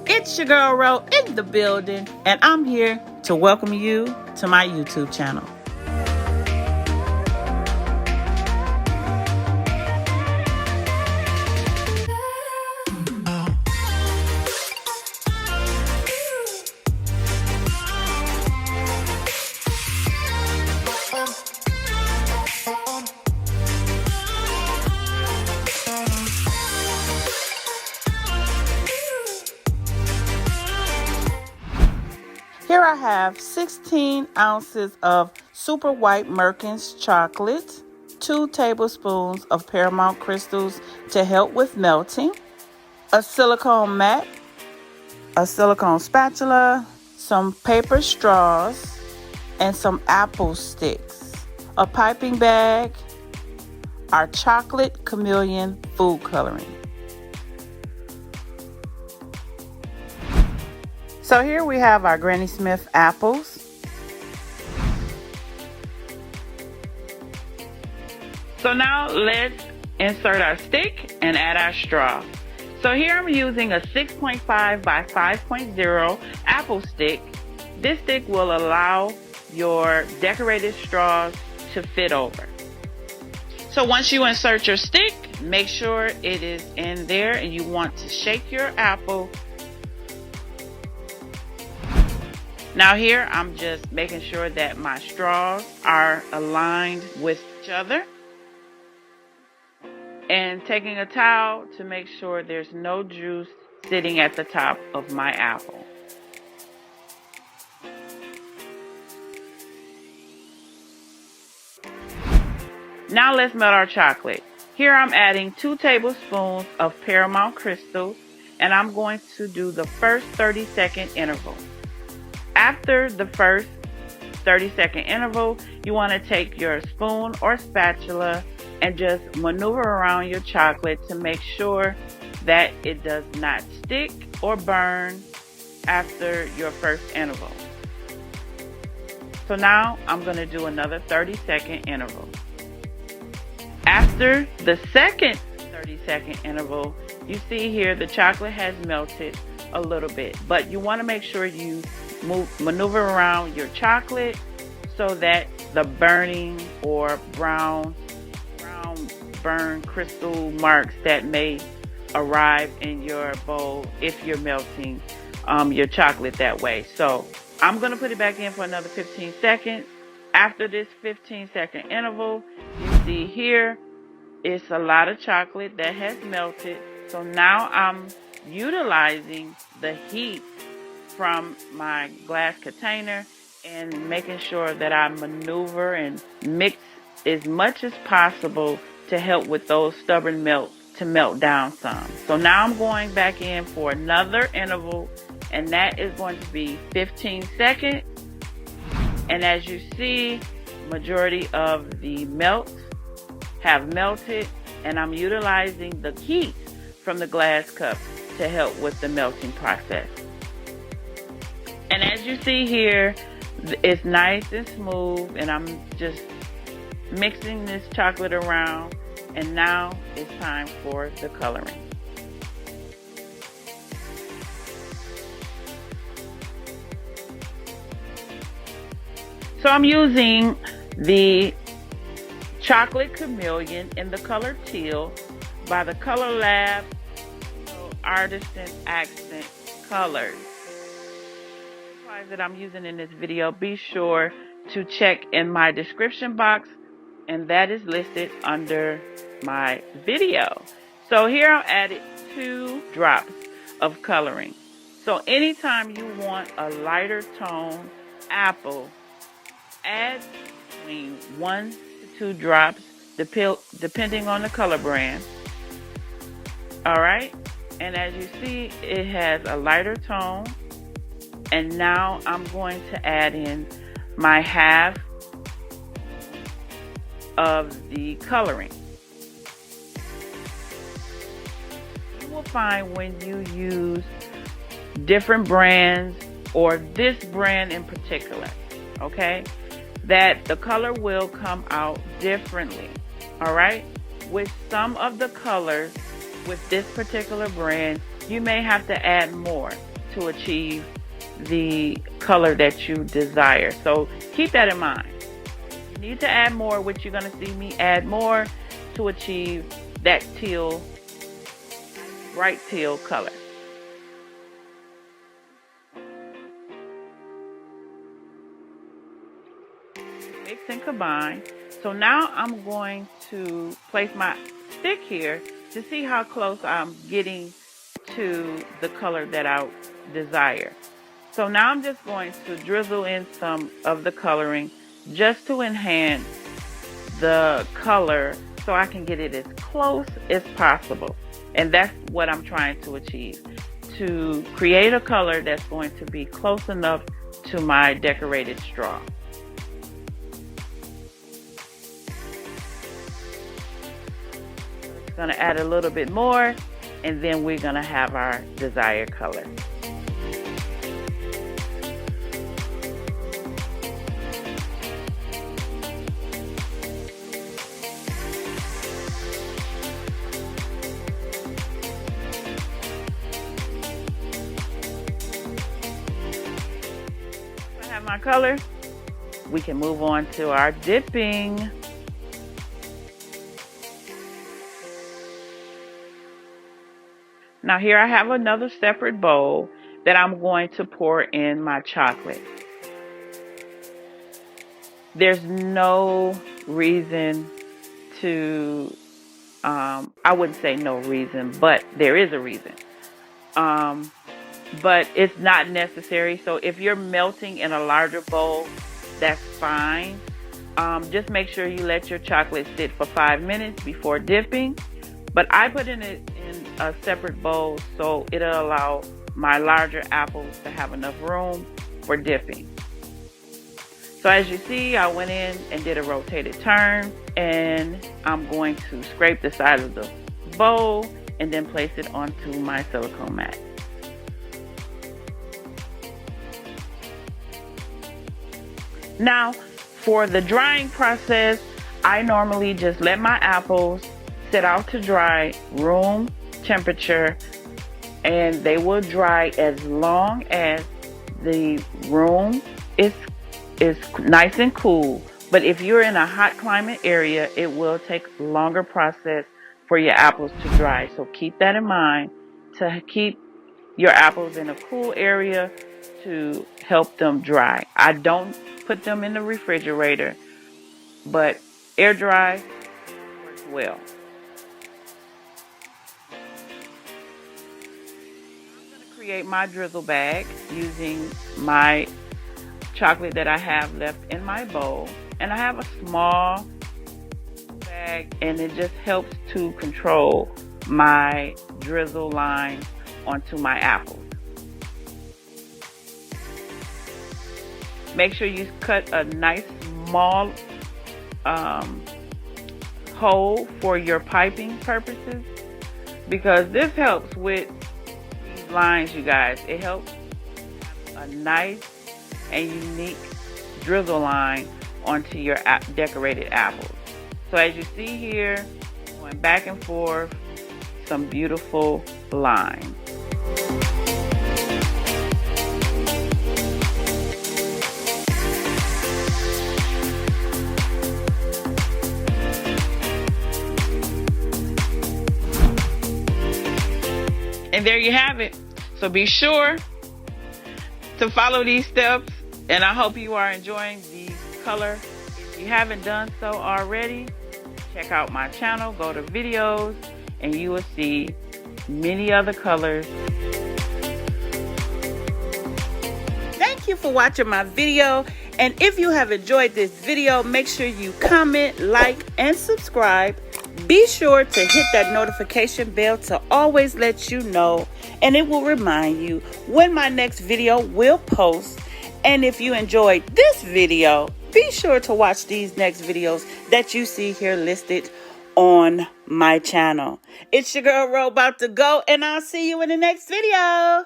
It's your girl Ro in the building, and I'm here to welcome you to my YouTube channel. Here I have 16 ounces of super white Merkins chocolate, 2 tablespoons of Paramount crystals to help with melting, a silicone mat, a silicone spatula, some paper straws, and some apple sticks, a piping bag, our chocolate chameleon food coloring. So here we have our Granny Smith apples. So now let's insert our stick and add our straw. So here I'm using a 6.5 by 5.0 apple stick. This stick will allow your decorated straws to fit over. So once you insert your stick, make sure it is in there, and you want to shake your apple. Now here, I'm just making sure that my straws are aligned with each other, and taking a towel to make sure there's no juice sitting at the top of my apple. Now let's melt our chocolate. Here I'm adding 2 tablespoons of Paramount crystals, and I'm going to do the first 30-second interval. After the first 30-second interval, you want to take your spoon or spatula and just maneuver around your chocolate to make sure that it does not stick or burn after your first interval. So now I'm going to do another 30-second interval. After the second 30-second interval, you see here the chocolate has melted a little bit, but you want to make sure you maneuver around your chocolate so that the burning or brown burn crystal marks that may arrive in your bowl if you're melting your chocolate that way. So I'm going to put it back in for another 15 seconds. After this 15-second interval, you see here it's a lot of chocolate that has melted. So now I'm utilizing the heat from my glass container and making sure that I maneuver and mix as much as possible to help with those stubborn melts to melt down some. So now I'm going back in for another interval, and that is going to be 15 seconds. And as you see, majority of the melts have melted, and I'm utilizing the heat from the glass cup to help with the melting process. And as you see here, it's nice and smooth, and I'm just mixing this chocolate around, and now it's time for the coloring. So I'm using the chocolate chameleon in the color teal by the Color Lab Artisan Accent Colors. That I'm using in this video, be sure to check in my description box, and that is listed under my video. So here I've added 2 drops of coloring. So anytime you want a lighter tone apple, add between 1 to 2 drops depending on the color brand. Alright, and as you see, it has a lighter tone. And now I'm going to add in my half of the coloring. You will find when you use different brands, or this brand in particular, okay, that the color will come out differently. All right, with some of the colors, with this particular brand, you may have to add more to achieve the color that you desire. So keep that in mind. You need to add more, which you're going to see me add more to achieve that teal, bright teal color. Mix and combine. So now I'm going to place my stick here to see how close I'm getting to the color that I desire. So now I'm just going to drizzle in some of the coloring just to enhance the color so I can get it as close as possible. And that's what I'm trying to achieve, to create a color that's going to be close enough to my decorated straw. Just going to add a little bit more, and then we're going to have our desired color. My color, we can move on to our dipping. Now here I have another separate bowl that I'm going to pour in my chocolate. There's no reason to, I wouldn't say no reason, but there is a reason. But it's not necessary. So if you're melting in a larger bowl, that's fine. Just make sure you let your chocolate sit for 5 minutes before dipping. But I put it in a separate bowl so it'll allow my larger apples to have enough room for dipping. So as you see, I went in and did a rotated turn, and I'm going to scrape the side of the bowl and then place it onto my silicone mat. Now, for the drying process, I normally just let my apples sit out to dry room temperature, and they will dry as long as the room is nice and cool. But if you're in a hot climate area, it will take longer process for your apples to dry. So keep that in mind, to keep your apples in a cool area to help them dry. I don't put them in the refrigerator, but air dry works well. I'm going to create my drizzle bag using my chocolate that I have left in my bowl, and I have a small bag, and it just helps to control my drizzle line onto my apples. Make sure you cut a nice small hole for your piping purposes, because this helps with these lines, you guys. It helps have a nice and unique drizzle line onto your decorated apples. So as you see here, going back and forth, some beautiful lines. And there you have it. So be sure to follow these steps, and I hope you are enjoying the color. If you haven't done so already, check out my channel, go to videos, and you will see many other colors. Thank you for watching my video, and if you have enjoyed this video, make sure you comment, like, and subscribe. Be sure to hit that notification bell to always let you know, and it will remind you when my next video will post. And if you enjoyed this video, be sure to watch these next videos that you see here listed on my channel. It's your girl Ro about to go, and I'll see you in the next video.